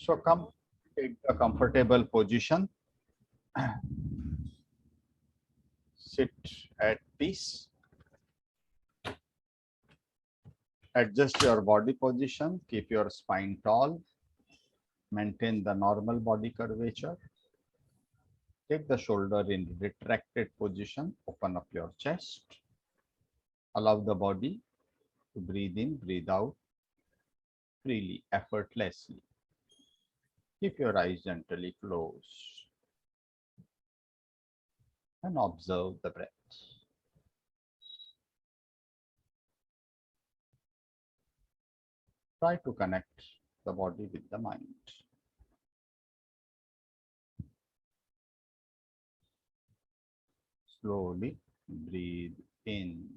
So come, take a comfortable position. Sit at peace. Adjust your body position. Keep your spine tall. Maintain the normal body curvature. Take the shoulder in retracted position. Open up your chest. Allow the body to breathe in, breathe out freely, effortlessly. Keep your eyes gently closed and observe the breath. Try to connect the body with the mind. Slowly breathe in.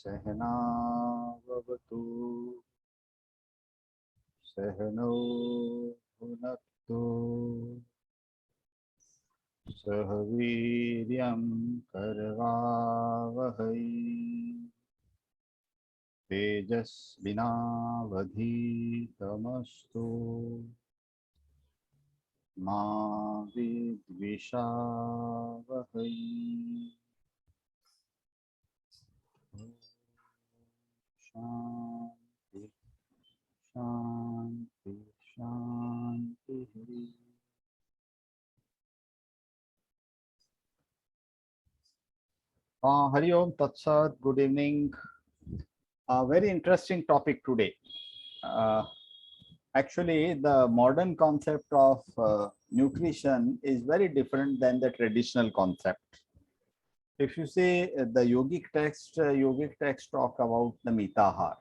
Sahana vavatu, sahano bhunaktu, sahaviryam karvavahai, tejasvinavadhitamastu, ma vidvishavahai. Shanti, Shanti, Shanti. Hari Om Tat Sat, good evening. A very interesting topic today. Actually, the modern concept of nutrition is very different than the traditional concept. If you see the yogic text talk about the Mitahar.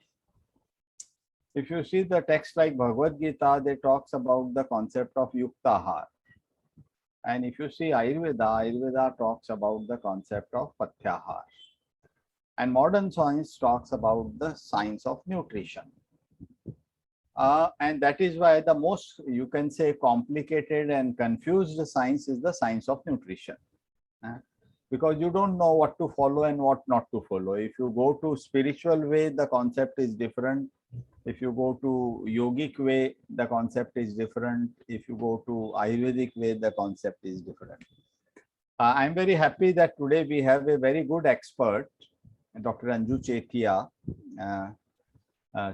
If you see the text like Bhagavad Gita, they talks about the concept of Yuktahar. And if you see Ayurveda talks about the concept of Pathyahar. And modern science talks about the science of nutrition. And that is why the most, you can say, complicated and confused science is the science of nutrition. Because you don't know what to follow and what not to follow. If you go to spiritual way, the concept is different. If you go to yogic way, the concept is different. If you go to Ayurvedic way, the concept is different. I'm very happy that today we have a very good expert, Dr. Anju Chetia.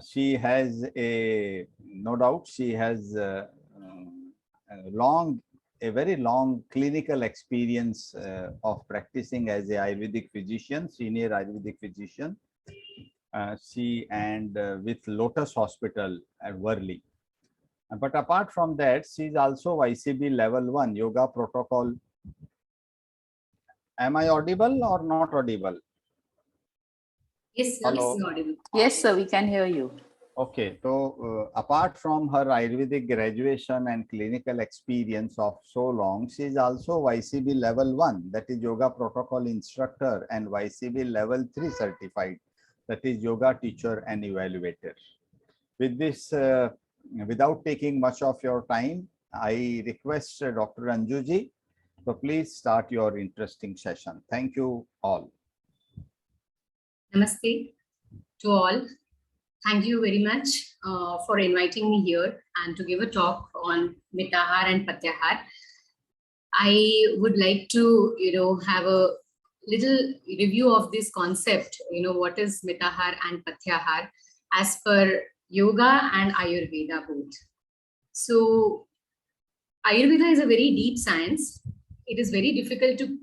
She has no doubt, she has a very long clinical experience of practicing as a Ayurvedic physician, senior Ayurvedic physician. She and with Lotus Hospital at Worli. But apart from that, she is also YCB level 1 yoga protocol. Am I audible or not audible? Yes, sir. Hello. Yes, audible. Yes, sir, we can hear you. Okay, so apart from her Ayurvedic graduation and clinical experience of so long, she is also YCB level 1, that is yoga protocol instructor, and YCB level 3 certified, that is yoga teacher and evaluator. With this, without taking much of your time, I request Dr. Anjuji, so please start your interesting session. Thank you all. Namaste to all. Thank you very much for inviting me here and to give a talk on Mitahar and Patyahar. I would like to, have a little review of this concept, what is Mitahar and Patyahar as per yoga and Ayurveda both. So Ayurveda is a very deep science. It is very difficult to,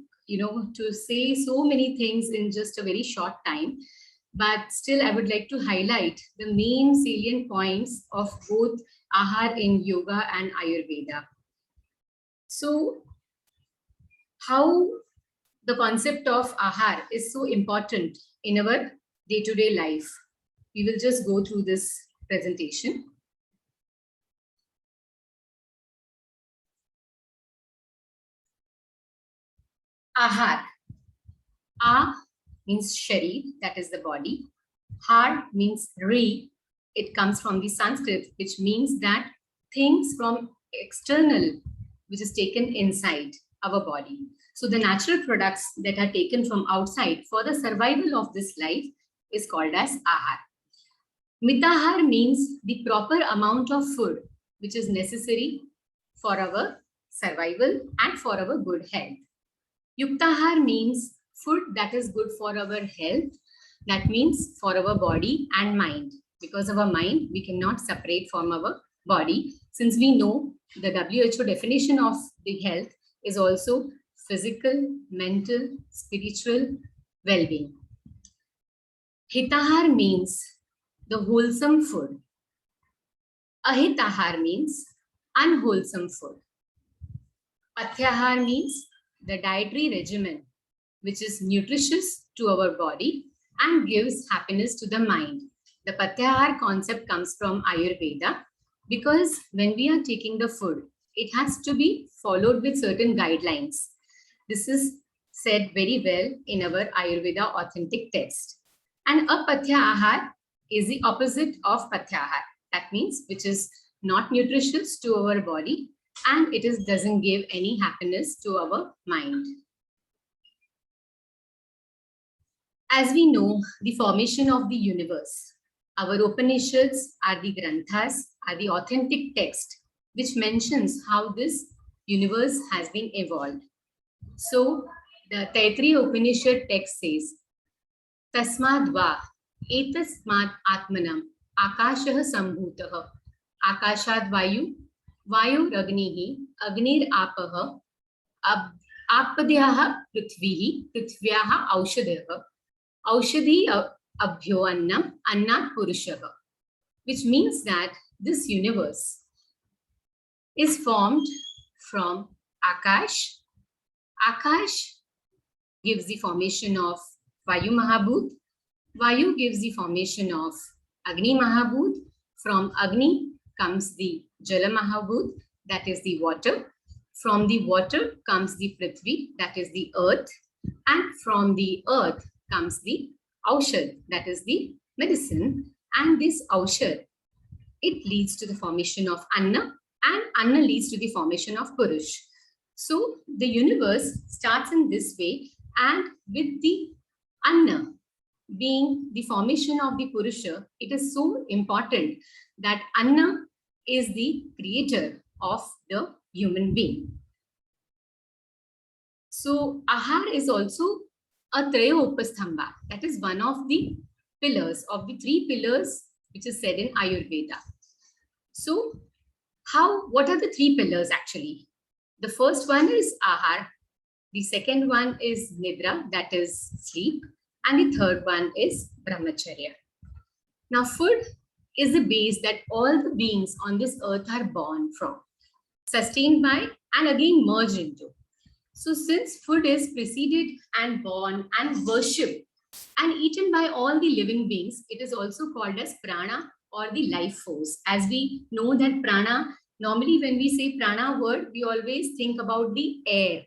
to say so many things in just a very short time. But still, I would like to highlight the main salient points of both Ahar in yoga and Ayurveda. So how the concept of Ahar is so important in our day-to-day life. We will just go through this presentation. Ahar. A means Sharir, that is the body. Har means Re. It comes from the Sanskrit, which means that things from external, which is taken inside our body. So the natural products that are taken from outside for the survival of this life is called as Ahar. Mitahar means the proper amount of food which is necessary for our survival and for our good health. Yuktahar means food that is good for our health. That means for our body and mind. Because of our mind, we cannot separate from our body. Since we know the WHO definition of the health is also physical, mental, spiritual well-being. Hitahar means the wholesome food. Ahitahar means unwholesome food. Pathyahar means the dietary regimen which is nutritious to our body and gives happiness to the mind. The Patyahar concept comes from Ayurveda because when we are taking the food, it has to be followed with certain guidelines. This is said very well in our Ayurveda authentic text. And a Patyahar is the opposite of Patyahar. That means which is not nutritious to our body and it doesn't give any happiness to our mind. As we know, the formation of the universe, our Upanishads are the Granthas, are the authentic text, which mentions how this universe has been evolved. So, the Taitriya Upanishad text says, Tasmad va etasmad atmanam akashah sambhutah akashad vayu vayu ragnihi agnir apah apadyaha prithvihi prithvyaha aushadeh Aushadhi abhyo annam annat purushaha, which means that this universe is formed from Akash. Akash gives the formation of Vayu Mahabhut. Vayu gives the formation of Agni Mahabhut. From Agni comes the Jala Mahabhut, that is the water. From the water comes the Prithvi, that is the earth. And from the earth comes the Aushad, that is the medicine. And this Aushad, it leads to the formation of Anna, and Anna leads to the formation of Purush. So the universe starts in this way, and with the Anna being the formation of the Purusha, it is so important that Anna is the creator of the human being. So Ahar is also a Trayo Upastambha, that is one of the pillars of the three pillars which is said in Ayurveda. So what are the three pillars actually? The first one is Ahar, the second one is Nidra, that is sleep, and the third one is Brahmacharya. Now food is the base that all the beings on this earth are born from, sustained by and again merged into. So since food is preceded and born and worshipped and eaten by all the living beings, it is also called as Prana or the life force. As we know that Prana, normally when we say Prana word, we always think about the air,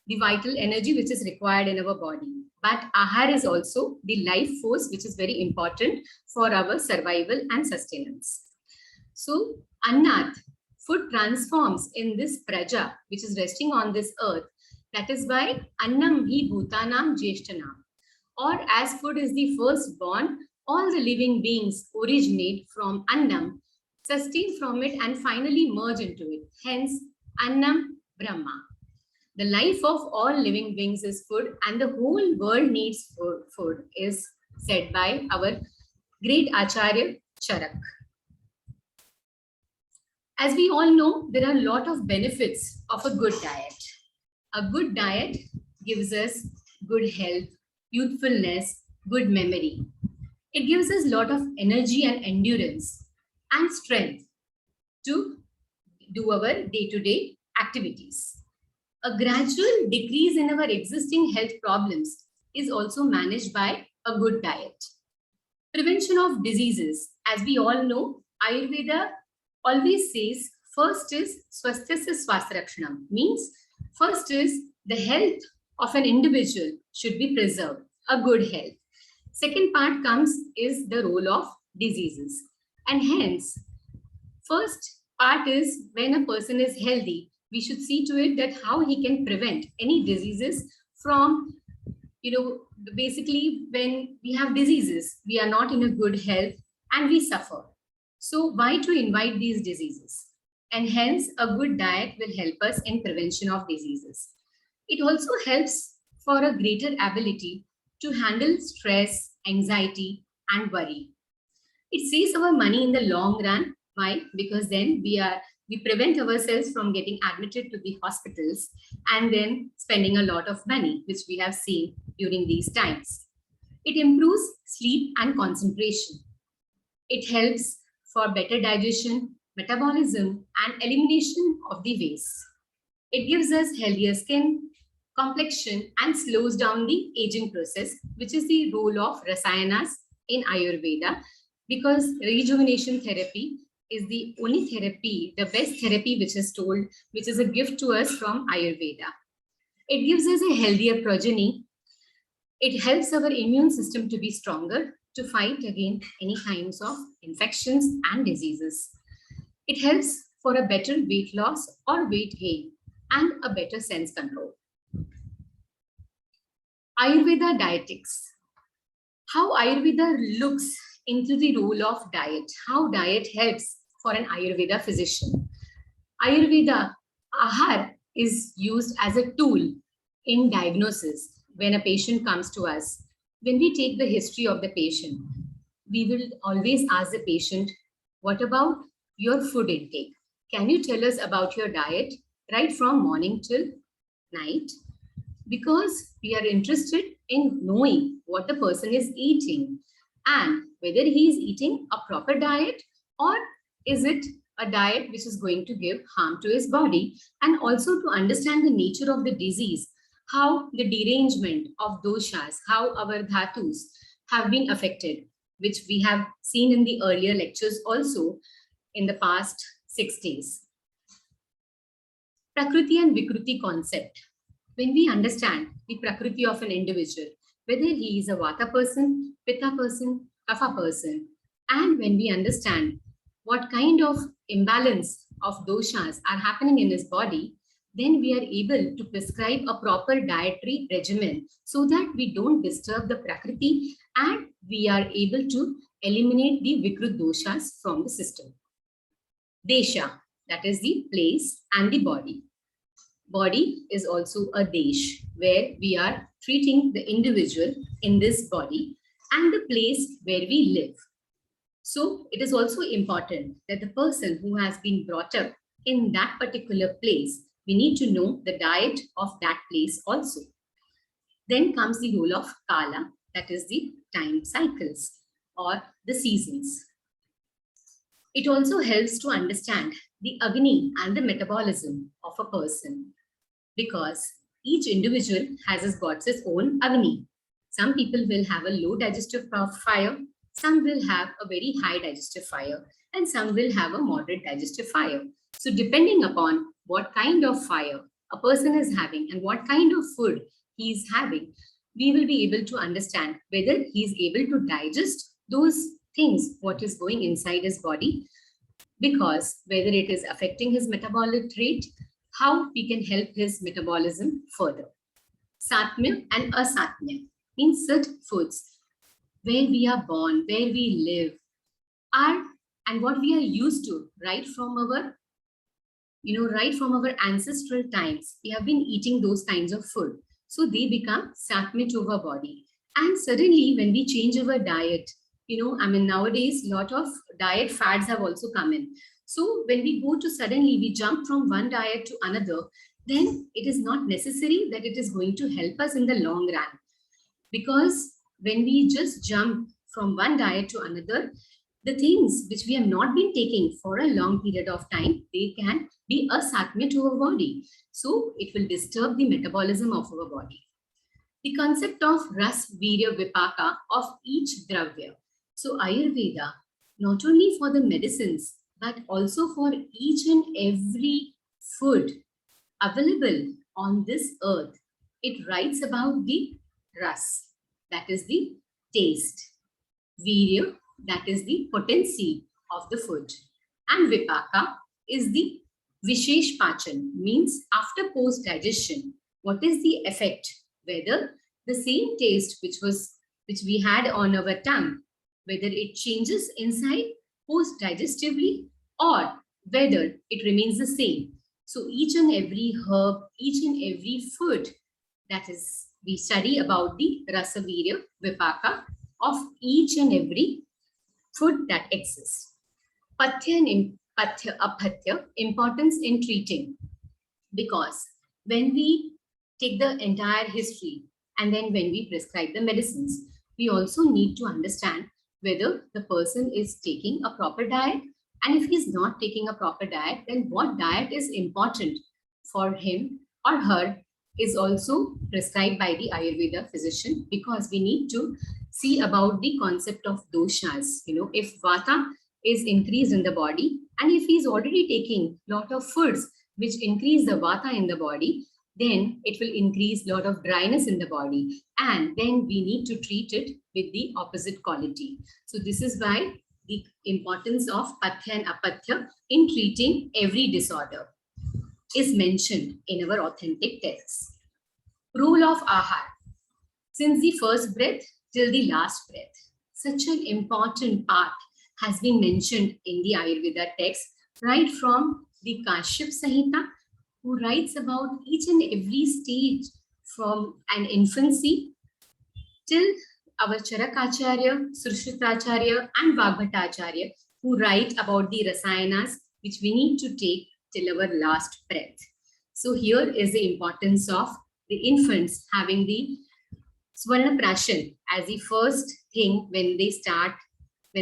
the vital energy which is required in our body. But Ahar is also the life force which is very important for our survival and sustenance. So Annat, food transforms in this Praja which is resting on this earth. That is why Annam hi bhutanam jeshtanam. Or as food is the firstborn, all the living beings originate from Annam, sustain from it and finally merge into it. Hence, Annam Brahma. The life of all living beings is food and the whole world needs food is said by our great Acharya Charak. As we all know, there are a lot of benefits of a good diet. A good diet gives us good health, youthfulness, good memory. It gives us a lot of energy and endurance and strength to do our day-to-day activities. A gradual decrease in our existing health problems is also managed by a good diet. Prevention of diseases. As we all know, Ayurveda always says first is swasthasya swastharakshanam, means first is the health of an individual should be preserved, a good health. Second part comes is the role of diseases. And hence, first part is when a person is healthy, we should see to it that how he can prevent any diseases from, basically when we have diseases, we are not in a good health and we suffer. So why to invite these diseases? And hence a good diet will help us in prevention of diseases. It also helps for a greater ability to handle stress, anxiety, and worry. It saves our money in the long run. Why? Because then we prevent ourselves from getting admitted to the hospitals and then spending a lot of money, which we have seen during these times. It improves sleep and concentration. It helps for better digestion, metabolism, and elimination of the waste. It gives us healthier skin, complexion, and slows down the aging process, which is the role of rasayanas in Ayurveda, because rejuvenation therapy is the only therapy, the best therapy which is told, which is a gift to us from Ayurveda. It gives us a healthier progeny. It helps our immune system to be stronger to fight against any kinds of infections and diseases. It helps for a better weight loss or weight gain and a better sense control. Ayurveda dietetics. How Ayurveda looks into the role of diet, how diet helps for an Ayurveda physician. Ayurveda Aahar is used as a tool in diagnosis when a patient comes to us. When we take the history of the patient, we will always ask the patient, what about your food intake? Can you tell us about your diet right from morning till night? Because we are interested in knowing what the person is eating and whether he is eating a proper diet or is it a diet which is going to give harm to his body, and also to understand the nature of the disease, how the derangement of doshas, how our dhatus have been affected, which we have seen in the earlier lectures also in the past 6 days. Prakriti and Vikruti concept. When we understand the Prakriti of an individual, whether he is a Vata person, Pitta person, Kapha person, and when we understand what kind of imbalance of doshas are happening in his body, then we are able to prescribe a proper dietary regimen so that we don't disturb the Prakriti and we are able to eliminate the Vikrut doshas from the system. Desha, that is the place and the body. Body is also a desh where we are treating the individual in this body and the place where we live. So it is also important that the person who has been brought up in that particular place, we need to know the diet of that place also. Then comes the role of Kala, that is the time cycles or the seasons. It also helps to understand the Agni and the metabolism of a person, because each individual has got his own Agni. Some people will have a low digestive fire, some will have a very high digestive fire, and some will have a moderate digestive fire. So depending upon what kind of fire a person is having and what kind of food he is having, we will be able to understand whether he is able to digest those things, what is going inside his body, because whether it is affecting his metabolic rate, how we can help his metabolism further. Satmya and Asatmya means certain foods where we are born, where we live, are and what we are used to right from our ancestral times. We have been eating those kinds of food. So they become Satmya to our body. And suddenly when we change our diet, nowadays a lot of diet fads have also come in. So when we go to suddenly we jump from one diet to another, then it is not necessary that it is going to help us in the long run. Because when we just jump from one diet to another, the things which we have not been taking for a long period of time, they can be a satmya to our body. So it will disturb the metabolism of our body. The concept of ras, virya, vipaka of each dravya. So Ayurveda, not only for the medicines, but also for each and every food available on this earth, it writes about the ras, that is the taste, virya, that is the potency of the food, and vipaka is the vishesh pachan, means after post digestion, what is the effect, whether the same taste which we had on our tongue, whether it changes inside post digestively or whether it remains the same. So each and every herb, each and every food, that is, we study about the rasa, virya, vipaka of each and every food that exists. Pathya and apatya, importance in treating, because when we take the entire history and then when we prescribe the medicines, we also need to understand whether the person is taking a proper diet, and if he's not taking a proper diet, then what diet is important for him or her is also prescribed by the Ayurveda physician, because we need to see about the concept of doshas. If vata is increased in the body, and if he's already taking a lot of foods which increase the vata in the body, then it will increase a lot of dryness in the body, and then we need to treat it with the opposite quality. So this is why the importance of pathya and apatya in treating every disorder is mentioned in our authentic texts. Rule of ahar, since the first breath till the last breath, such an important part has been mentioned in the Ayurveda text, right from the Kashyap Samhita, who writes about each and every stage from an infancy till our Charakacharya, Sushrutaracharya and Vagbhatacharya, who write about the rasayanas which we need to take till our last breath. So here is the importance of the infants having the Swarna Prashan as the first thing when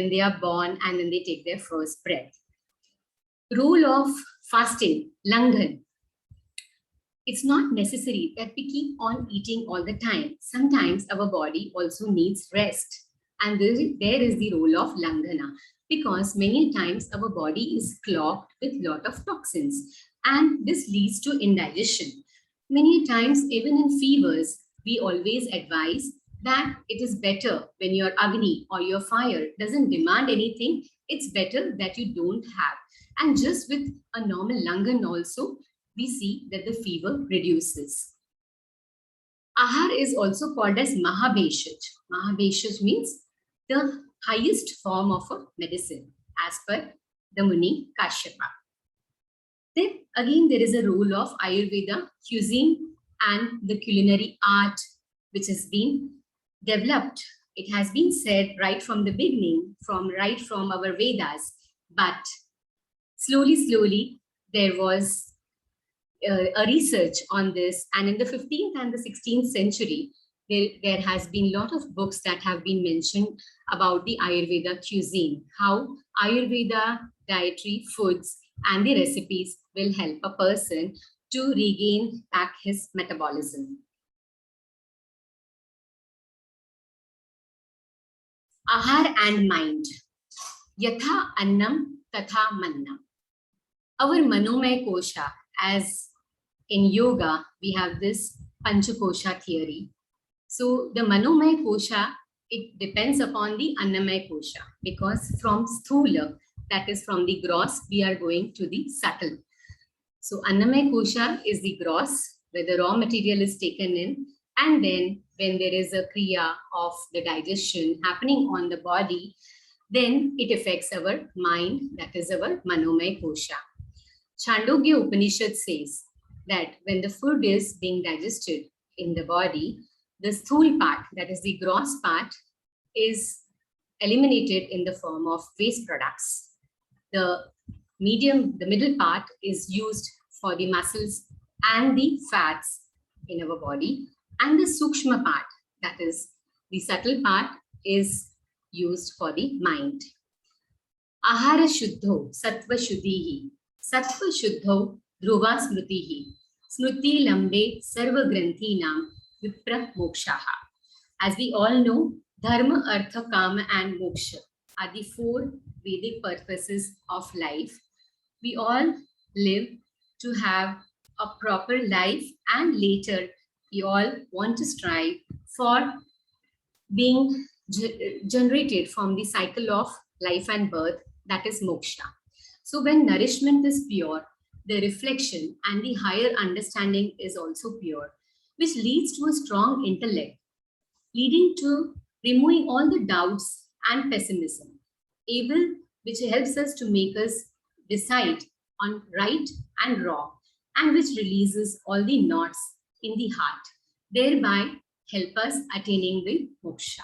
they are born and then they take their first breath. Rule of fasting, Langhan. It's not necessary that we keep on eating all the time. Sometimes our body also needs rest. And there is the role of Langhana, because many times our body is clogged with a lot of toxins, and this leads to indigestion. Many times, even in fevers, we always advise that it is better when your Agni or your fire doesn't demand anything, it's better that you don't have. And just with a normal Langhan also, we see that the fever reduces. Ahar is also called as Mahabheshaj. Mahabheshaj means the highest form of a medicine as per the Muni Kashyapa. Then again there is a role of Ayurveda, cuisine and the culinary art which has been developed. It has been said right from the beginning, right from our Vedas, but slowly there was a research on this, and in the 15th and the 16th century, there has been a lot of books that have been mentioned about the Ayurveda cuisine, how Ayurveda dietary foods and the recipes will help a person to regain back his metabolism. Ahar and mind. Yatha annam tatha manna. Our Manomaya Kosha, as in yoga, we have this Panchakosha theory. So the Manomaya Kosha, it depends upon the Annamaya Kosha, because from Sthula, that is from the gross, we are going to the subtle. So Annamaya Kosha is the gross, where the raw material is taken in, and then when there is a kriya of the digestion happening on the body, then it affects our mind, that is our Manomaya Kosha. Chandogya Upanishad says that when the food is being digested in the body, the sthul part, that is the gross part, is eliminated in the form of waste products. The middle part is used for the muscles and the fats in our body, and the sukshma part, that is the subtle part, is used for the mind. Ahara Shuddho Sattva Shuddhihi Sattva Shuddho Dhruva Smritihi Smriti Lambe Sarva Granthinam Vipra Mokshaha. As we all know, Dharma, Artha, Kama and Moksha are the four Vedic purposes of life. We all live to have a proper life, and later we all want to strive for being generated from the cycle of life and birth, that is moksha. So when nourishment is pure, the reflection and the higher understanding is also pure, which leads to a strong intellect, leading to removing all the doubts and pessimism, able which helps us to make us decide on right and wrong, and which releases all the knots in the heart, thereby help us attaining the moksha.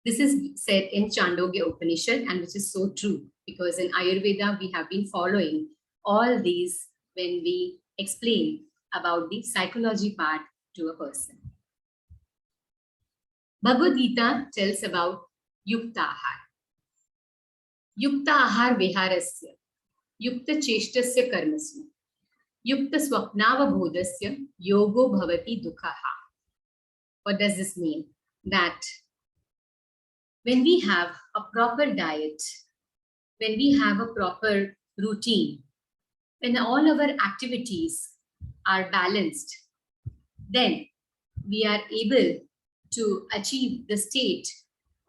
This is said in Chandogya Upanishad, and which is so true, because in Ayurveda we have been following all these when we explain about the psychology part to a person. Bhagavad Gita tells about Yukta Aahar. Yukta Aahar Viharasya, Yukta Cheshtasya Karmasya, Yukta Swapnava Bodhasya, Yogo Bhavati Dukhaha. What does this mean? That when we have a proper diet, when we have a proper routine, when all our activities are balanced, then we are able to achieve the state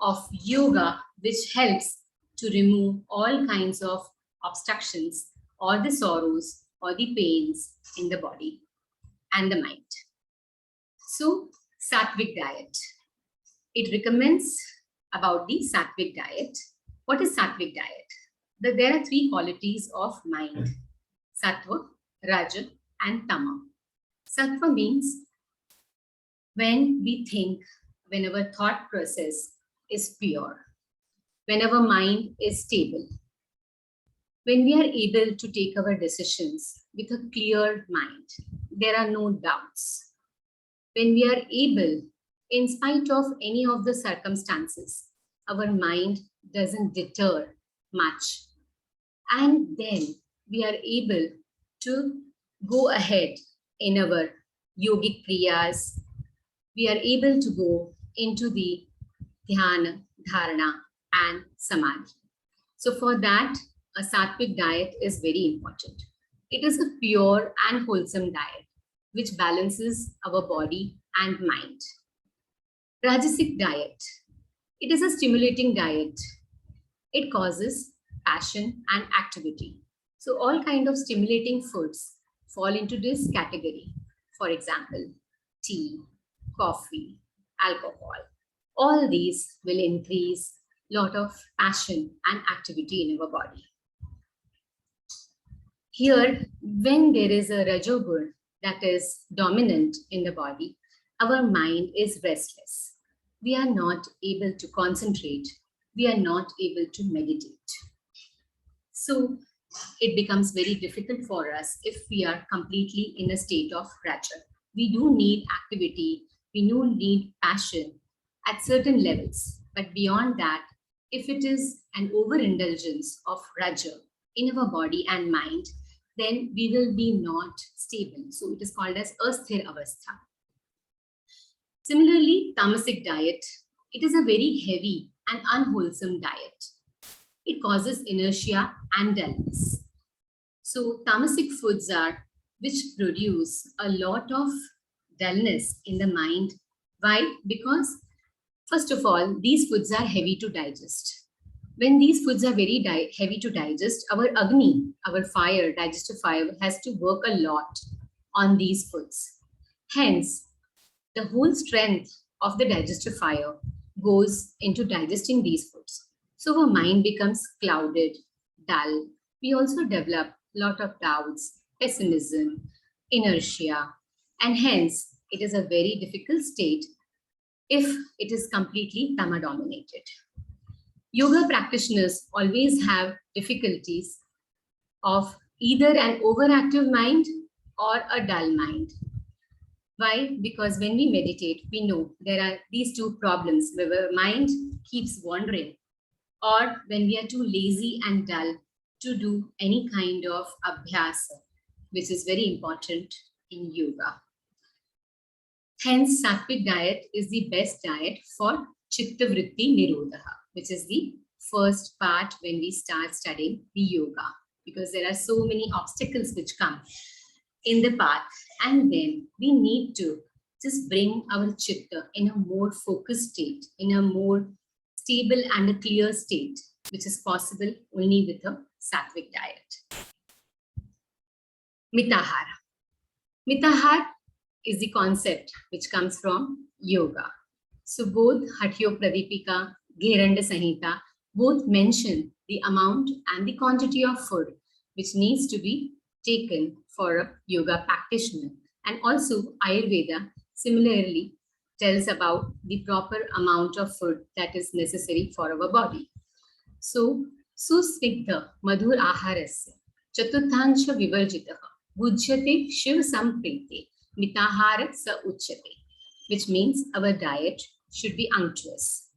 of yoga, which helps to remove all kinds of obstructions or the sorrows or the pains in the body and the mind. So, Sattvic diet. It recommends about the Sattvic diet. What is Sattvic diet? There are three qualities of mind: Sattva, Raja, and Tama. Sattva means when we think, when our thought process is pure, when our mind is stable, when we are able to take our decisions with a clear mind, there are no doubts. When we are able, in spite of any of the circumstances, our mind doesn't deter much. And then we are able to go ahead in our yogic kriyas. We are able to go into the dhyana, dharana, and samadhi. So for that, a sattvic diet is very important. It is a pure and wholesome diet which balances our body and mind. Rajasic diet. It is a stimulating diet. It causes passion and activity. So all kind of stimulating foods fall into this category. For example, tea, coffee, alcohol. All these will increase lot of passion and activity in our body. Here, when there is a rajogun that is dominant in the body, our mind is restless. We are not able to concentrate. We are not able to meditate. So it becomes very difficult for us if we are completely in a state of raja. We do need activity. We do need passion at certain levels. But beyond that, if it is an overindulgence of raja in our body and mind, then we will be not stable. So it is called as asthir avastha. Similarly, tamasic diet, it is a very heavy and unwholesome diet. It causes inertia and dullness. So tamasic foods are which produce a lot of dullness in the mind. Why? Because first of all, these foods are heavy to digest. When these foods are very heavy to digest, our Agni, our fire, digestive fire, has to work a lot on these foods. Hence, the whole strength of the digestive fire goes into digesting these foods. So our mind becomes clouded, dull. We also develop a lot of doubts, pessimism, inertia, and hence it is a very difficult state if it is completely tama dominated. Yoga practitioners always have difficulties of either an overactive mind or a dull mind. Why? Because when we meditate, we know there are these two problems where our mind keeps wandering or when we are too lazy and dull to do any kind of abhyasa, which is very important in yoga. Hence, sattvic diet is the best diet for chitta vritti nirodha, which is the first part when we start studying the yoga, because there are so many obstacles which come in the path, and then we need to just bring our chitta in a more focused state, in a more stable and a clear state, which is possible only with a sattvic diet. Mitahara. Mitahar is the concept which comes from yoga. So both Hatyo Pradipika, Gheranda Sanhita, both mention the amount and the quantity of food which needs to be taken for a yoga practitioner. And also Ayurveda similarly tells about the proper amount of food that is necessary for our body. So, susnigdha madhur aharasya chaturthansha vivarjitaha bhujyate shiv samprite mitahara sa uchyate, which means our diet should be unctuous.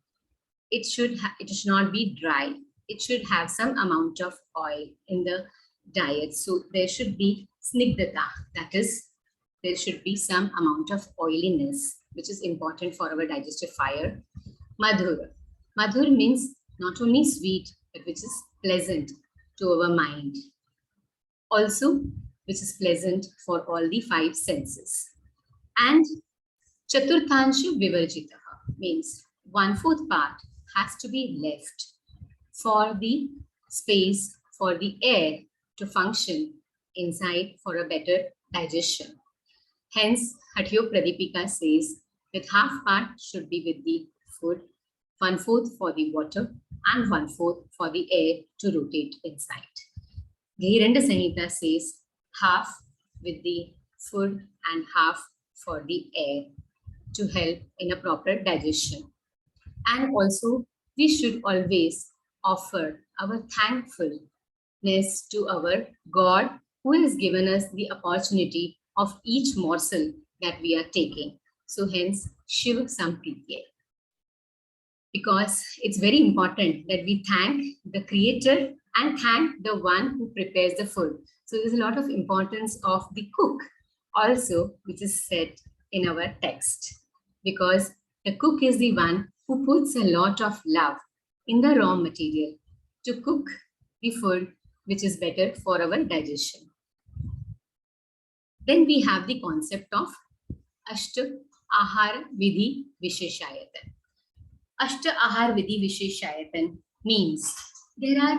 It should not be dry. It should have some amount of oil in the diet. So there should be snigdhata, that is, there should be some amount of oiliness, which is important for our digestive fire. Madhur. Madhur means not only sweet, but which is pleasant to our mind. Also, which is pleasant for all the five senses. And Chaturthansha Vivarjitaha means 1/4 part has to be left for the space, for the air to function inside for a better digestion. Hence, Hatyo Pradipika says that half part should be with the food, 1/4 for the water, and 1/4 for the air to rotate inside. Gheranda Sanhita says half with the food and half for the air to help in a proper digestion. And also, we should always offer our thankfulness to our God who has given us the opportunity of each morsel that we are taking. So hence, Shiva Sampritya. Because it's very important that we thank the creator and thank the one who prepares the food. So there's a lot of importance of the cook also, which is said in our text. Because the cook is the one who puts a lot of love in the raw material to cook the food which is better for our digestion. Then we have the concept of Ashta, Ahar, Vidhi, Visheshayatan. Ashta, Ahar, Vidhi, Visheshayatan means there are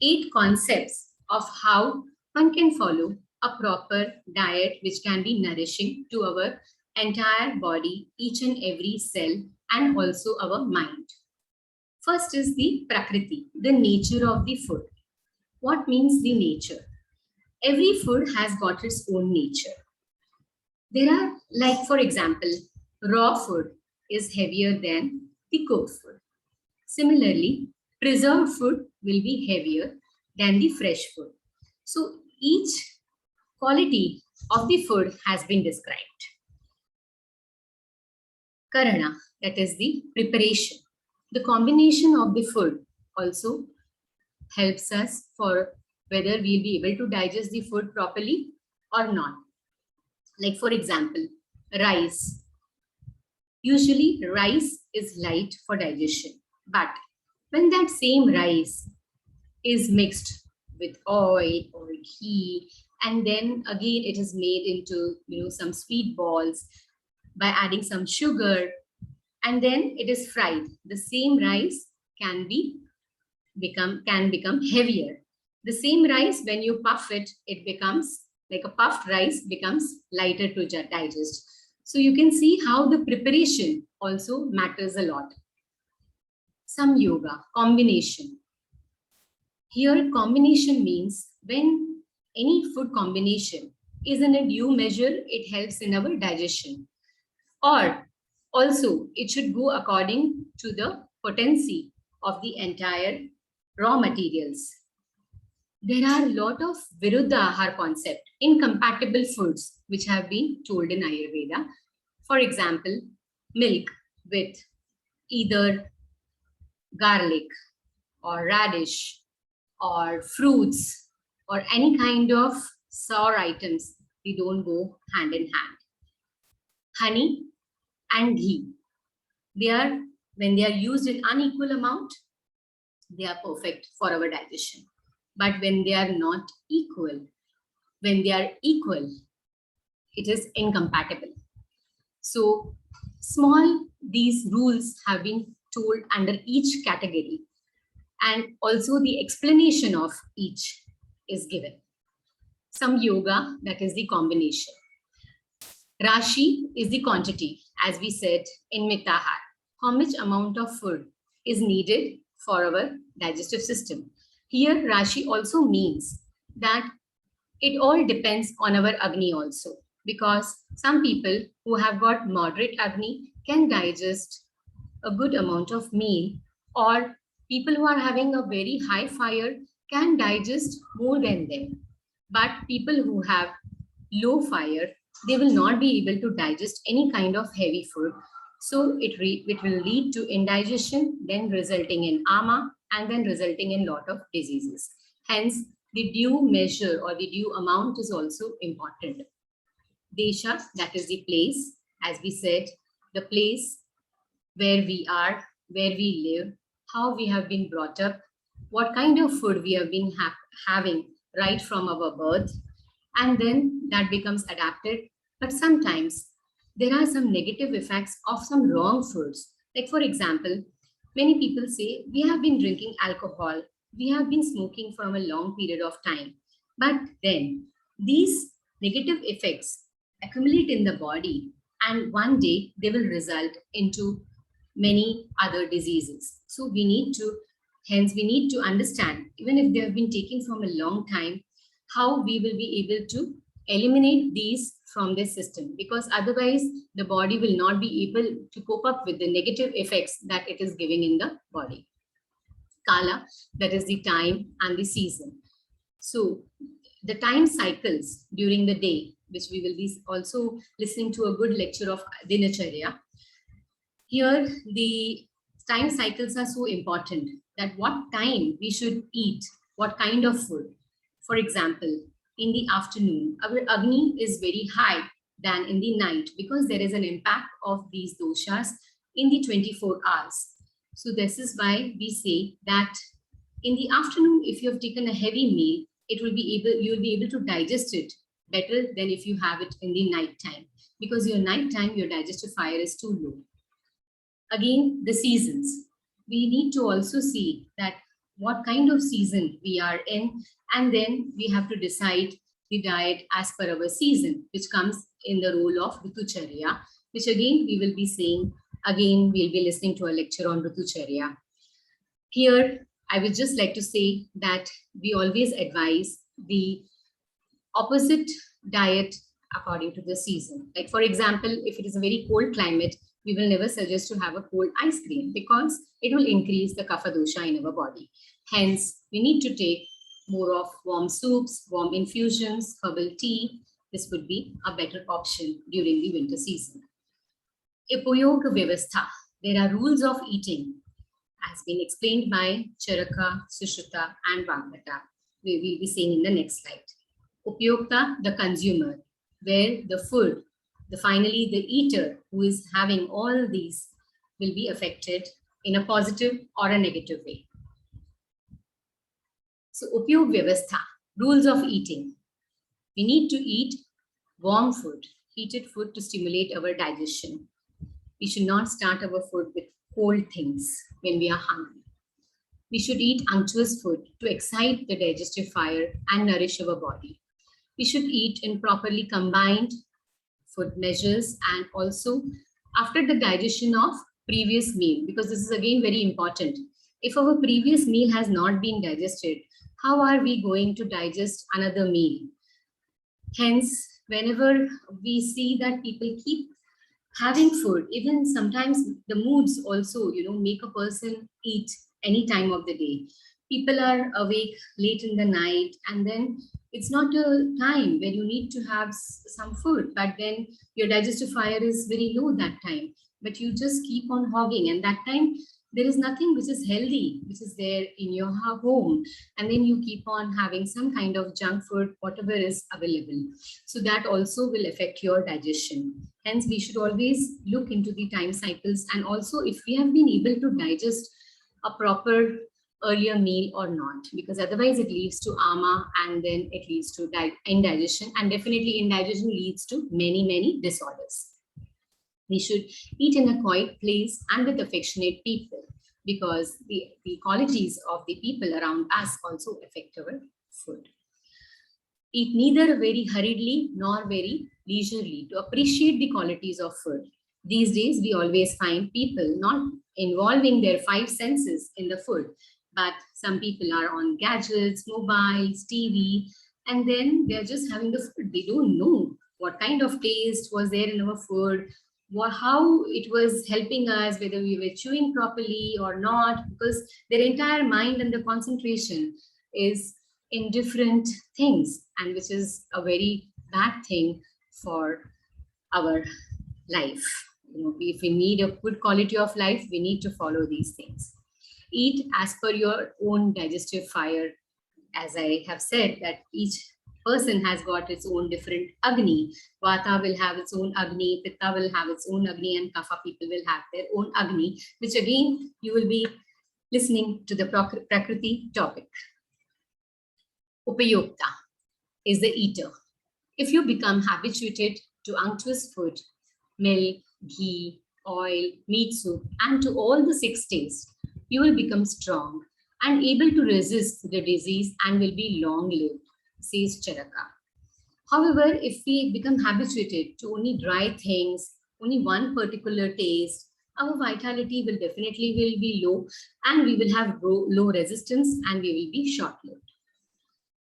8 concepts of how one can follow a proper diet which can be nourishing to our entire body, each and every cell, and also our mind. First is the Prakriti, the nature of the food. What means the nature? Every food has got its own nature. There are, like for example, raw food is heavier than the cooked food. Similarly, preserved food will be heavier than the fresh food. So each quality of the food has been described. Karana, that is the preparation. The combination of the food also helps us for whether we'll be able to digest the food properly or not. Like for example, rice. Usually rice is light for digestion, but when that same rice is mixed with oil or ghee, and then again it is made into some sweet balls by adding some sugar, and then it is fried, the same rice can become heavier. The same rice, when you puff it, it becomes like a puffed rice becomes lighter to digest. So you can see how the preparation also matters a lot. Some yoga, combination. Here combination means when any food combination is in a due measure, it helps in our digestion. Or also it should go according to the potency of the entire raw materials. There are a lot of Viruddha Ahar concept, incompatible foods, which have been told in Ayurveda. For example, milk with either garlic or radish or fruits or any kind of sour items, they don't go hand in hand. Honey and ghee, they are, when they are used in unequal amount, they are perfect for our digestion. But when they are not equal, when they are equal, it is incompatible. So small, these rules have been told under each category, and also the explanation of each is given. Some yoga, that is the combination. Rashi is the quantity, as we said in Mitahar. How much amount of food is needed for our digestive system? Here, Rashi also means that it all depends on our Agni also, because some people who have got moderate Agni can digest a good amount of meal, or people who are having a very high fire can digest more than them. But people who have low fire, they will not be able to digest any kind of heavy food. So it will lead to indigestion, then resulting in ama, and then resulting in lot of diseases. Hence, the due measure or the due amount is also important. Desha, that is the place, as we said, the place where we are, where we live, how we have been brought up, what kind of food we have been having right from our birth, and then that becomes adapted. But sometimes there are some negative effects of some wrong foods. Like, for example, many people say, we have been drinking alcohol, we have been smoking from a long period of time. But then these negative effects accumulate in the body, and one day they will result into many other diseases. So we need to understand, even if they have been taken from a long time, how we will be able to eliminate these from the system, because otherwise the body will not be able to cope up with the negative effects that it is giving in the body. Kala, that is the time and the season. So the time cycles during the day, which we will be also listening to a good lecture of Dinacharya. Here, the time cycles are so important, that what time we should eat, what kind of food. For example, in the afternoon, our Agni is very high than in the night, because there is an impact of these doshas in the 24 hours. So this is why we say that in the afternoon, if you have taken a heavy meal, you will be able to digest it better than if you have it in the night time, because your night time, your digestive fire is too low. Again, the seasons. We need to also see that what kind of season we are in, and then we have to decide the diet as per our season, which comes in the role of Ritucharya, which again we will be saying, again we'll be listening to a lecture on Ritucharya. Here, I would just like to say that we always advise the opposite diet according to the season. Like, for example, if it is a very cold climate, we will never suggest to have a cold ice cream, because it will increase the kapha dosha in our body. Hence, we need to take more of warm soups, warm infusions, herbal tea. This would be a better option during the winter season. Upayoga Vyavastha. There are rules of eating, as been explained by Charaka, Sushruta, and Vagbhata. We will be seeing in the next slide. Upayogta, the consumer, where the food, finally the eater who is having all these will be affected in a positive or a negative way. So Upayog Vyavastha, rules of eating. We need to eat warm food, heated food to stimulate our digestion. We should not start our food with cold things when we are hungry. We should eat unctuous food to excite the digestive fire and nourish our body. We should eat in properly combined food measures, and also after the digestion of previous meal, because this is again very important. If our previous meal has not been digested, how are we going to digest another meal? Hence, whenever we see that people keep having food, even sometimes the moods also, make a person eat any time of the day. People are awake late in the night, and then it's not a time where you need to have some food, but then your digestive fire is very low that time, but you just keep on hogging, and that time There is nothing which is healthy, which is there in your home. And then you keep on having some kind of junk food, whatever is available. So that also will affect your digestion. Hence, we should always look into the time cycles. And also if we have been able to digest a proper earlier meal or not, because otherwise it leads to ama, and then it leads to indigestion, and definitely indigestion leads to many disorders. We should eat in a quiet place and with affectionate people, because the qualities of the people around us also affect our food. Eat neither very hurriedly nor very leisurely to appreciate the qualities of food. These days, we always find people not involving their five senses in the food, but some people are on gadgets, mobiles, TV, and then they're just having the food. They don't know what kind of taste was there in our food, how it was helping us, whether we were chewing properly or not, because their entire mind and the concentration is in different things, and which is a very bad thing for our life. If we need a good quality of life, we need to follow these things. Eat as per your own digestive fire. As I have said, that each person has got its own different Agni. Vata will have its own Agni, Pitta will have its own Agni, and Kapha people will have their own Agni, which again, you will be listening to the Prakriti topic. Upayukta is the eater. If you become habituated to unctuous food, milk, ghee, oil, meat soup, and to all the six tastes, you will become strong and able to resist the disease and will be long-lived, says Charaka. However, if we become habituated to only dry things, only one particular taste, our vitality will definitely be low, and we will have low resistance, and we will be short-lived.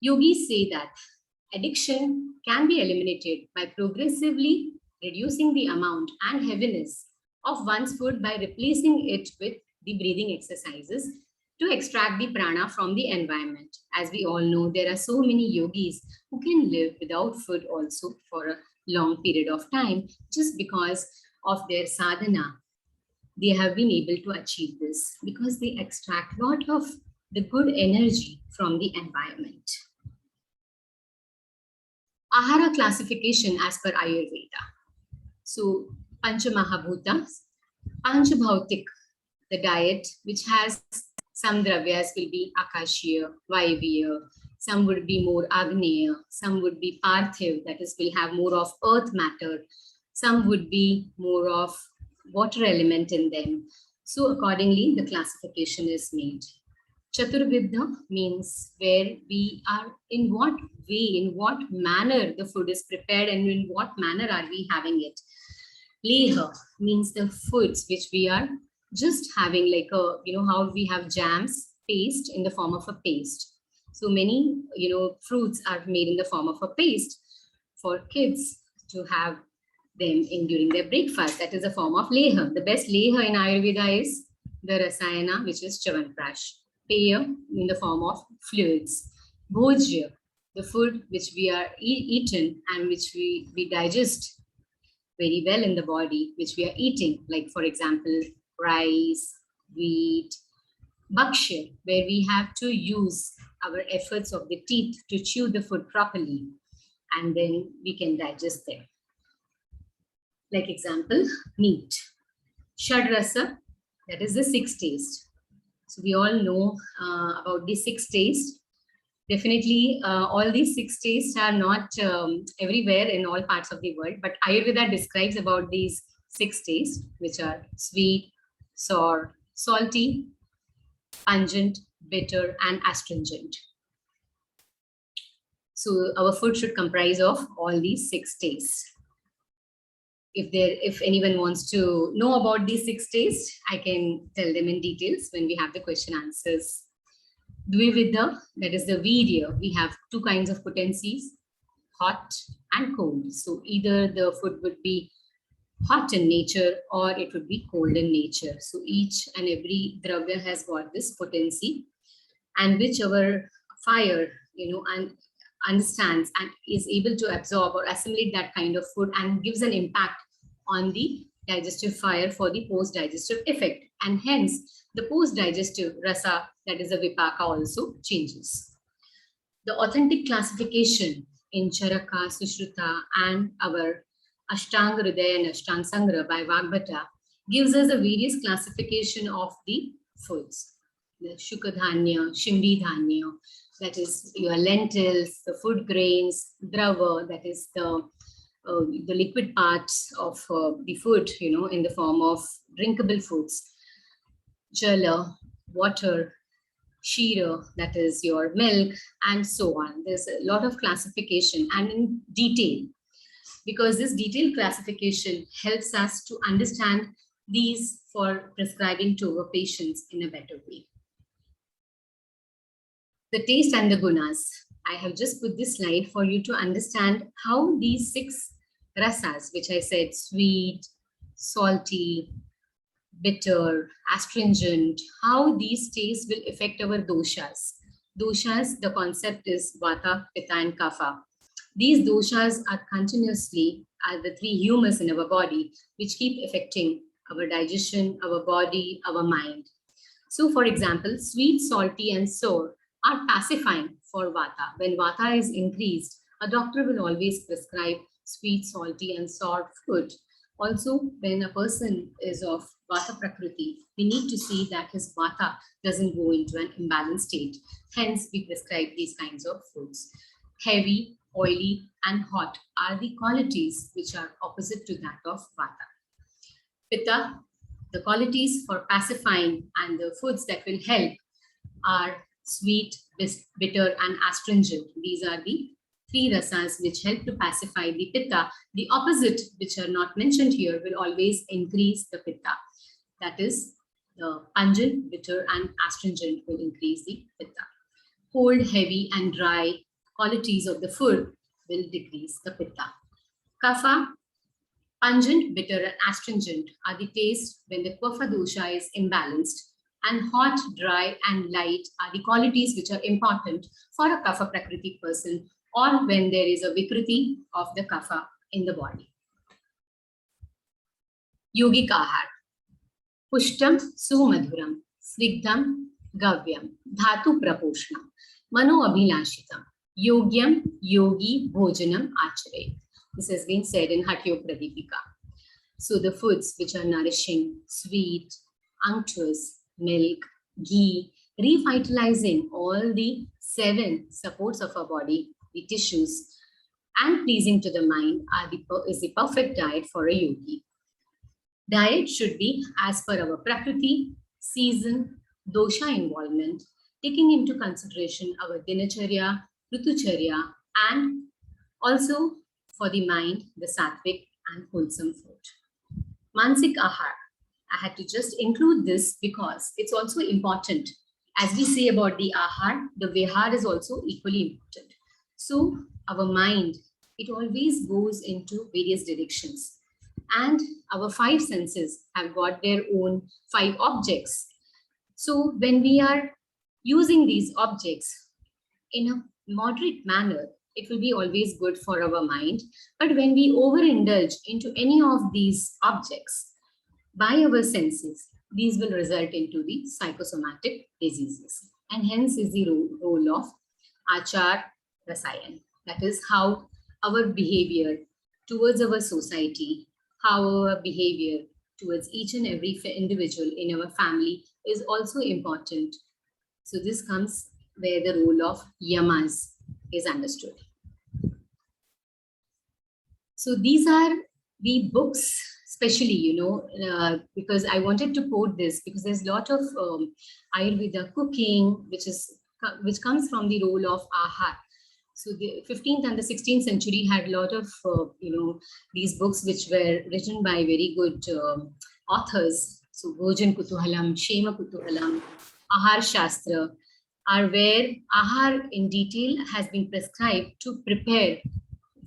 Yogis say that addiction can be eliminated by progressively reducing the amount and heaviness of one's food by replacing it with the breathing exercises to extract the prana from the environment. As we all know, there are so many yogis who can live without food also for a long period of time just because of their sadhana. They have been able to achieve this because they extract a lot of the good energy from the environment. Ahara classification as per Ayurveda. So, Pancha Mahabhutas, Panchabhautik, the diet, which has some dravyas will be Akashiya, Vaivya, some would be more Agneya, some would be Parthiv, that is, will have more of earth matter, some would be more of water element in them. So accordingly, the classification is made. Chaturvidha means where we are, in what way, in what manner the food is prepared and in what manner are we having it. Leha means the foods which we are just having, like a, how we have jams, paste in the form of a paste. So many, fruits are made in the form of a paste for kids to have them in during their breakfast. That is a form of leha. The best leha in Ayurveda is the rasayana, which is chavanprash. Peya in the form of fluids. Bhojya, the food which we are eaten and which we digest very well in the body, which we are eating, like for example, rice, wheat. Bhakshya, where we have to use our efforts of the teeth to chew the food properly, and then we can digest them. Like example, meat. Shadrasa, that is the six taste. So we all know about the six tastes. Definitely, all these six tastes are not everywhere in all parts of the world, but Ayurveda describes about these six tastes, which are sweet, sour, salty, pungent, bitter, and astringent. So our food should comprise of all these six tastes. If anyone wants to know about these six tastes, I can tell them in details when we have the question answers. Dvividha, that is the Vaidya. We have two kinds of potencies, hot and cold. So either the food would be hot in nature or it would be cold in nature. So each and every dravya has got this potency, and which our fire, and understands and is able to absorb or assimilate that kind of food and gives an impact on the digestive fire for the post-digestive effect, and hence the post-digestive rasa, that is a vipaka, also changes. The authentic classification in Charaka, Sushruta, and our Ashtanga Hridaya and Ashtanga Sangra by Vagbhata gives us a various classification of the foods. The Shukadhanya, Shimbi that is your lentils, the food grains, Drava, that is the liquid parts of the food, in the form of drinkable foods, Jala, water, Shira, that is your milk, and so on. There's a lot of classification and in detail, because this detailed classification helps us to understand these for prescribing to our patients in a better way. The taste and the gunas. I have just put this slide for you to understand how these 6 rasas, which I said, sweet, salty, bitter, astringent, how these tastes will affect our doshas. Doshas, the concept is vata, pitta, and kapha. These doshas are continuously the 3 humors in our body, which keep affecting our digestion, our body, our mind. So, for example, sweet, salty, and sour are pacifying for vata. When vata is increased, a doctor will always prescribe sweet, salty, and sour food. Also, when a person is of vata prakriti, we need to see that his vata doesn't go into an imbalanced state. Hence, we prescribe these kinds of foods. Heavy, oily, and hot are the qualities which are opposite to that of vata. Pitta, the qualities for pacifying and the foods that will help are sweet, bitter, and astringent. These are the 3 rasas which help to pacify the pitta. The opposite, which are not mentioned here, will always increase the pitta. That is, the pungent, bitter, and astringent will increase the pitta. Cold, heavy, and dry qualities of the food will decrease the pitta. Kapha, pungent, bitter, and astringent are the taste when the kapha dosha is imbalanced, and hot, dry, and light are the qualities which are important for a kapha prakriti person, or when there is a vikriti of the kapha in the body. Yogic Aahar. Pushtam sumadhuram, snigdham gavyam, dhatu praposhnam, mano abhilashitam, yogyam yogi bhojanam achare. This has been said in Hatyo Pradipika. So the foods which are nourishing, sweet, unctuous, milk, ghee, revitalizing all the 7 supports of our body, the tissues, and pleasing to the mind is the perfect diet for a yogi. Diet should be as per our prakriti, season, dosha involvement, taking into consideration our dinacharya, ritucharya, and also for the mind, the sattvic and wholesome food. Mansik Aahar. I had to just include this because it's also important. As we say about the Aahar, the Vihar is also equally important. So our mind, it always goes into various directions. And our 5 senses have got their own 5 objects. So when we are using these objects in a moderate manner, it will be always good for our mind. But when we overindulge into any of these objects by our senses, these will result into the psychosomatic diseases. And hence is the role of Achar Rasayan. That is how our behavior towards our society, how our behavior towards each and every individual in our family is also important. So this comes where the role of yamas is understood. So these are the books, especially, because I wanted to quote this because there's a lot of Ayurveda cooking, which comes from the role of Aahar. So the 15th and the 16th century had a lot of, these books which were written by very good authors. So Bhojan Kutuhalam, Shema Kutuhalam, Ahar Shastra are where Aahar in detail has been prescribed to prepare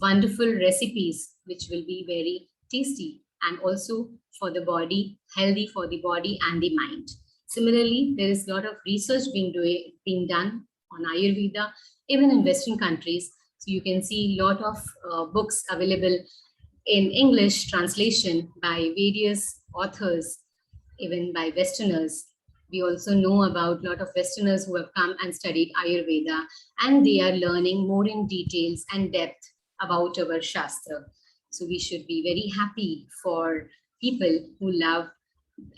wonderful recipes which will be very tasty and also for the body, healthy for the body and the mind. Similarly, there is a lot of research being done on Ayurveda, even in Western countries. So you can see a lot of books available in English translation by various authors, even by Westerners. We also know about a lot of Westerners who have come and studied Ayurveda, and they are learning more in details and depth about our Shastra. So we should be very happy for people who love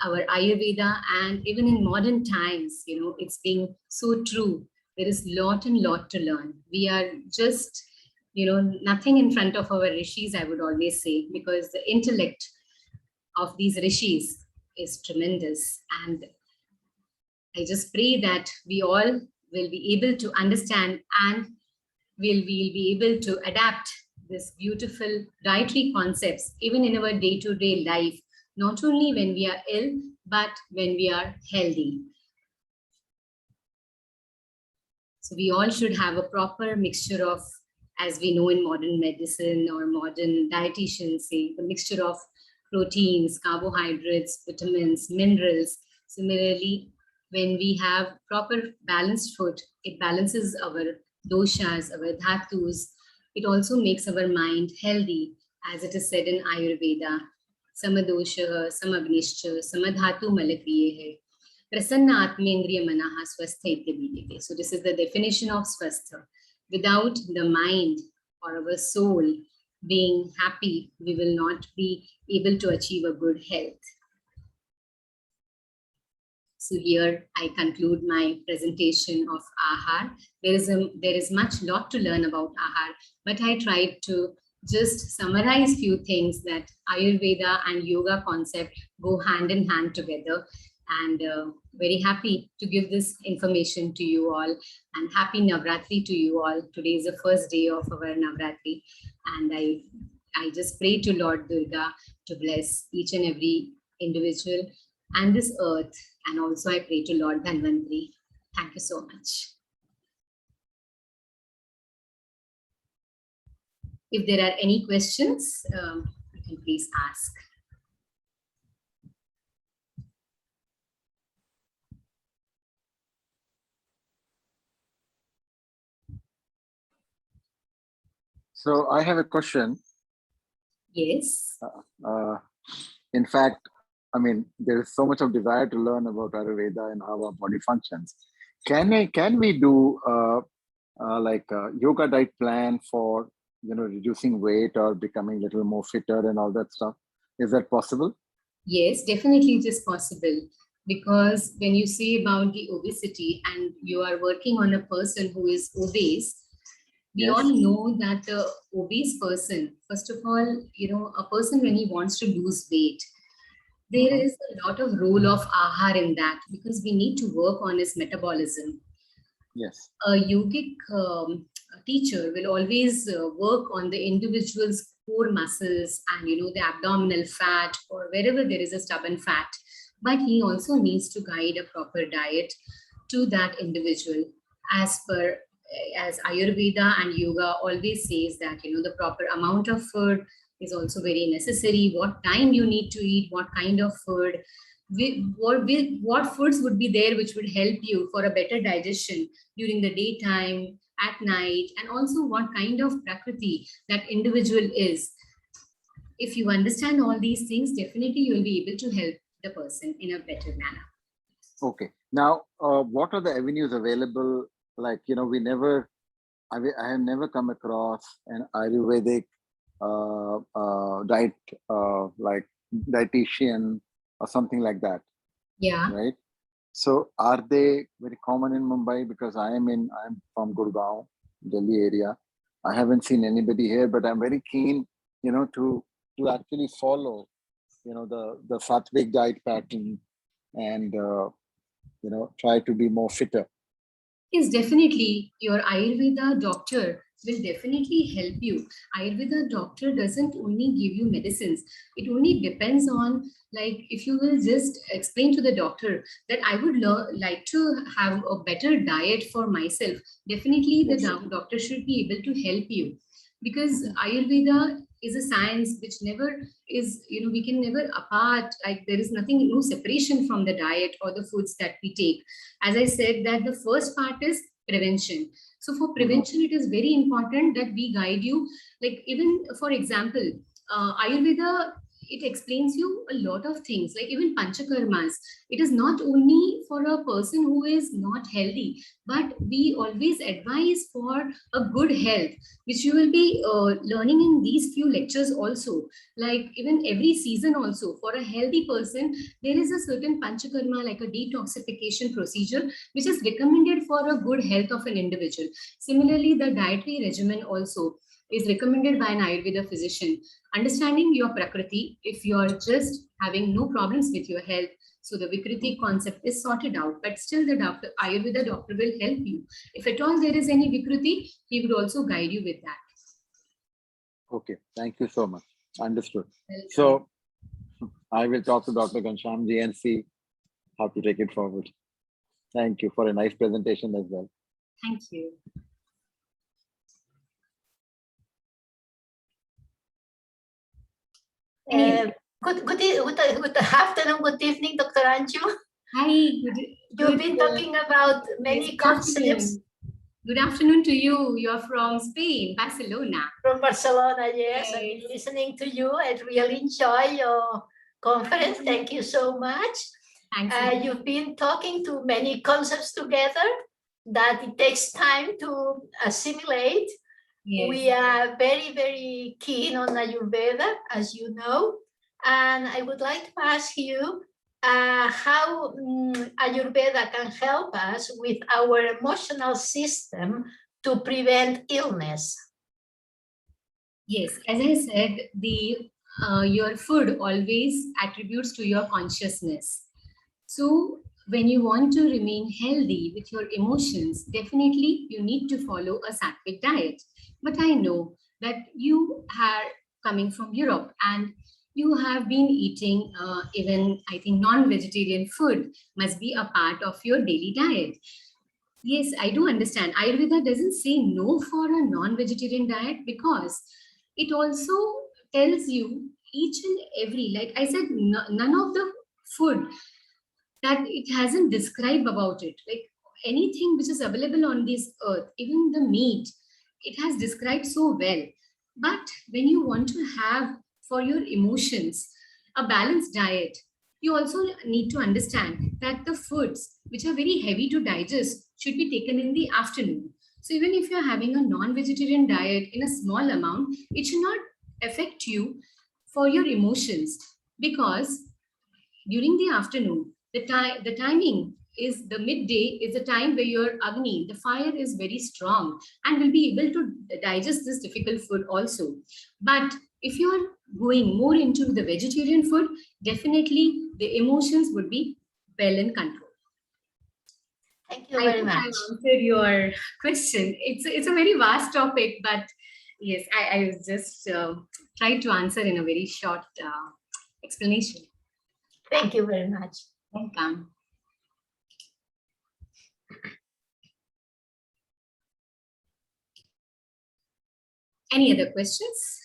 our Ayurveda, and even in modern times, it's being so true. There is lot and lot to learn. We are just, nothing in front of our rishis, I would always say, because the intellect of these rishis is tremendous. And I just pray that we all will be able to understand and we'll be able to adapt this beautiful dietary concepts even in our day-to-day life, not only when we are ill, but when we are healthy. So we all should have a proper mixture of, as we know in modern medicine or modern dietitians say, the mixture of proteins, carbohydrates, vitamins, minerals. Similarly, when we have proper balanced food, it balances our doshas, our dhatus. It also makes our mind healthy, as it is said in Ayurveda. Samadosha, samagnischa, samadhatu malakriye. Prasanna atmendriya manaha swastha ityabhidite. So this is the definition of swastha. Without the mind or our soul being happy, we will not be able to achieve a good health. So here I conclude my presentation of Ahar. There is much lot to learn about Ahar, but I tried to just summarize few things that Ayurveda and yoga concept go hand in hand together. And very happy to give this information to you all, and happy Navratri to you all. Today is the first day of our Navratri, and I just pray to Lord Durga to bless each and every individual and this earth, and also I pray to Lord Dhanvantri. Thank you so much. If there are any questions, you can please ask. So I have a question. Yes. In fact, I mean, there is so much of desire to learn about Ayurveda and how our body functions. Can we do like a yoga diet plan for reducing weight or becoming a little more fitter and all that stuff? Is that possible? Yes, definitely it is possible. Because when you say about the obesity and you are working on a person who is obese, we Yes. all know that the obese person, first of all, a person when he wants to lose weight, there is a lot of role of ahar in that, because we need to work on his metabolism. Yes. A yogic teacher will always work on the individual's core muscles and the abdominal fat or wherever there is a stubborn fat, but he also needs to guide a proper diet to that individual as Ayurveda and yoga always says that the proper amount of food is also very necessary. What time you need to eat, what kind of food, what foods would be there which would help you for a better digestion during the daytime, at night, and also what kind of prakriti that individual is. If you understand all these things, definitely you will be able to help the person in a better manner. Okay. Now, what are the avenues available? Like, I have never come across an Ayurvedic diet, like dietitian or something like that. Yeah. Right. So are they very common in Mumbai? Because I'm from Gurgaon, Delhi area. I haven't seen anybody here, but I'm very keen, to actually follow, the Sattvic diet pattern and, try to be more fitter. Yes, definitely. Your Ayurveda doctor will definitely help you. Ayurveda doctor doesn't only give you medicines. It only depends on, like, if you will just explain to the doctor that I would like to have a better diet for myself, definitely the doctor should be able to help you. Because Ayurveda is a science which never is, we can never apart, like there is nothing, no separation from the diet or the foods that we take. As I said, that the first part is prevention. So for prevention, it is very important that we guide you. Like even for example, Ayurveda, it explains you a lot of things, like even panchakarmas. It is not only for a person who is not healthy, but we always advise for a good health, which you will be learning in these few lectures also. Like even every season also, for a healthy person, there is a certain panchakarma, like a detoxification procedure, which is recommended for a good health of an individual. Similarly, the dietary regimen also is recommended by an Ayurveda physician. Understanding your Prakriti, if you're just having no problems with your health, so the Vikriti concept is sorted out, but still the doctor, Ayurveda doctor will help you. If at all there is any Vikriti, he would also guide you with that. Okay, thank you so much. Understood. Welcome. So I will talk to Dr. Ghanshyamji and see how to take it forward. Thank you for a nice presentation as well. Thank you. Good afternoon, good evening, Dr. Anju. Hi. You've been talking about many concepts. Good afternoon to you. You're from Spain, Barcelona. From Barcelona, yes. Yes. I've been listening to you. I really enjoy your conference. Thank you so much. Thanks. You've been talking to many concepts together that it takes time to assimilate. Yes. We are very, very keen on Ayurveda, as you know. And I would like to ask you how Ayurveda can help us with our emotional system to prevent illness. Yes, as I said, your food always attributes to your consciousness. So when you want to remain healthy with your emotions, definitely you need to follow a sattvic diet. But I know that you are coming from Europe and you have been eating even, I think, non-vegetarian food must be a part of your daily diet. Yes, I do understand. Ayurveda doesn't say no for a non-vegetarian diet because it also tells you each and every, like I said, none of the food that it hasn't described about it. Like anything which is available on this earth, even the meat, it has described so well. But when you want to have for your emotions a balanced diet, you also need to understand that the foods which are very heavy to digest should be taken in the afternoon. So even if you're having a non-vegetarian diet in a small amount, it should not affect you for your emotions, because during the afternoon, the timing is the midday is the time where your Agni, the fire, is very strong and will be able to digest this difficult food also. But if you are going more into the vegetarian food, definitely the emotions would be well in control. Thank you very much. I answered your question. It's a very vast topic, but yes, I just tried to answer in a very short explanation. Thank you very much. Welcome. Any other questions?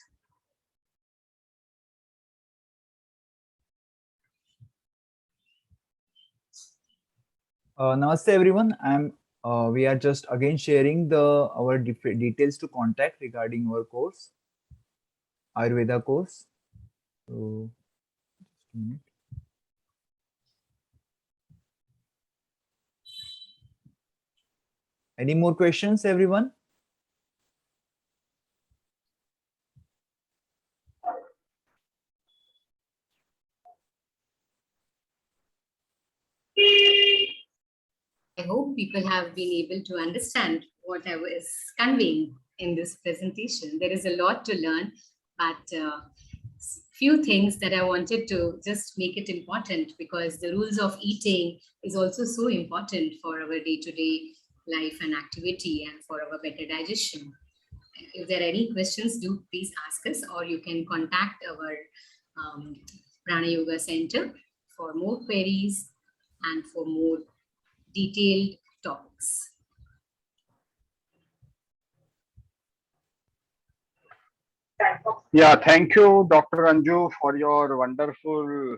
Namaste everyone. We are just again sharing our details to contact regarding our course, Ayurveda course. So, just a minute. Any more questions, everyone? I hope people have been able to understand what I was conveying in this presentation. There is a lot to learn, but few things that I wanted to just make it important, because the rules of eating is also so important for our day-to-day life and activity and for our better digestion. If there are any questions, do please ask us, or you can contact our Prana Yoga Center for more queries and for more detailed topics. Yeah, thank you, Dr. Anju, for your wonderful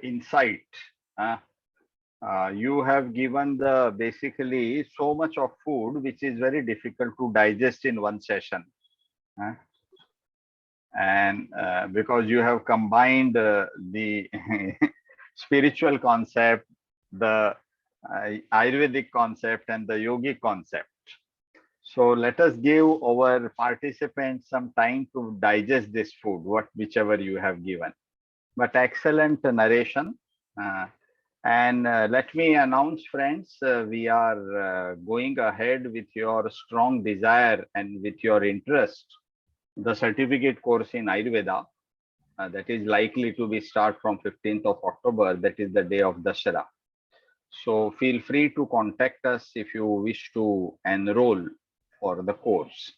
insight. You have given basically so much of food which is very difficult to digest in one session. And because you have combined the spiritual concept, the Ayurvedic concept, and the yogic concept. So let us give our participants some time to digest this food, whichever you have given. But excellent narration. And let me announce, friends, we are going ahead with your strong desire and with your interest, the certificate course in Ayurveda that is likely to be start from 15th of October, that is the day of Dashera. So feel free to contact us if you wish to enroll for the course.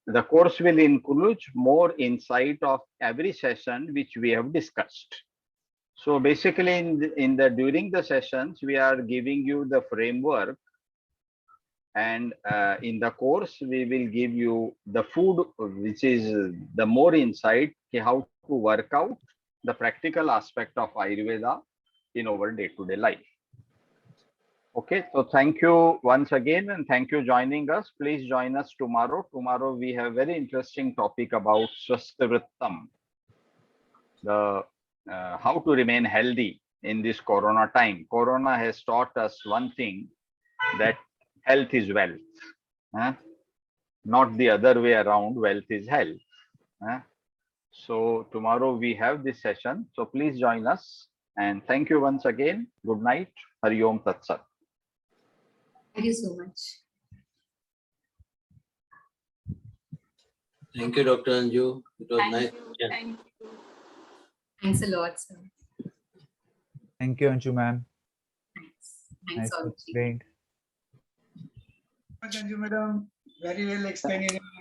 The course will include more insight of every session which we have discussed. So basically during the sessions, we are giving you the framework, and in the course, we will give you the food, which is the more insight, how to work out the practical aspect of Ayurveda in our day-to-day life. Okay, so thank you once again, and thank you joining us. Please join us tomorrow. Tomorrow we have very interesting topic about Swastivrittam, the how to remain healthy in this Corona time. Corona has taught us one thing, that health is wealth, not the other way around. Wealth is health. So tomorrow we have this session. So please join us, and thank you once again. Good night. Hari Om Tat Sat. Thank you so much. Thank you, Dr. Anju. It was nice. Thanks a lot, sir. Thank you, Anju ma'am. Thanks, Nice all. explained. Anju madam, very well explained.